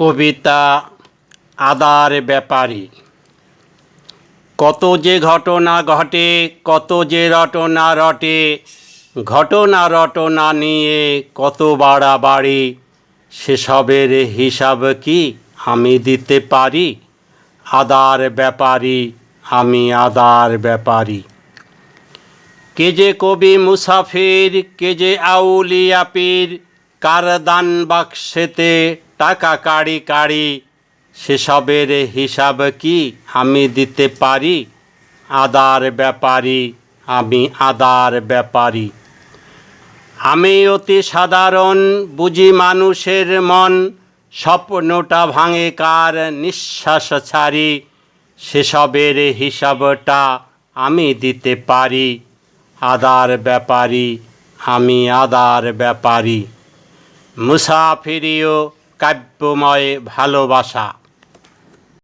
কবিতা আদার ব্যাপারী। কত যে ঘটনা ঘটে, কত যে রটনা রটে, ঘটনা রটনা নিয়ে কত বাড়াবাড়ি, সেসবের হিসাব কি আমি দিতে পারি? আদার ব্যাপারী, আমি আদার ব্যাপারী। কে যে কবি মুসাফির, কে যে আউলিয়া পীর, কার দান বাক্সেতে টাকা কাড়ি কাড়ি, সেসবের হিসাব কি আমি দিতে পারি? আদার ব্যাপারী, আমি আদার ব্যাপারী। আমি অতি সাধারণ, বুঝি মানুষের মন, স্বপ্নটা ভাঙে কার নিঃশ্বাস ছাড়ি, সেসবের হিসাবটা আমি দিতে পারি। আদার ব্যাপারী, আমি আদার ব্যাপারী। মুসাফিরিও কাব্যময় ভালোবাসা।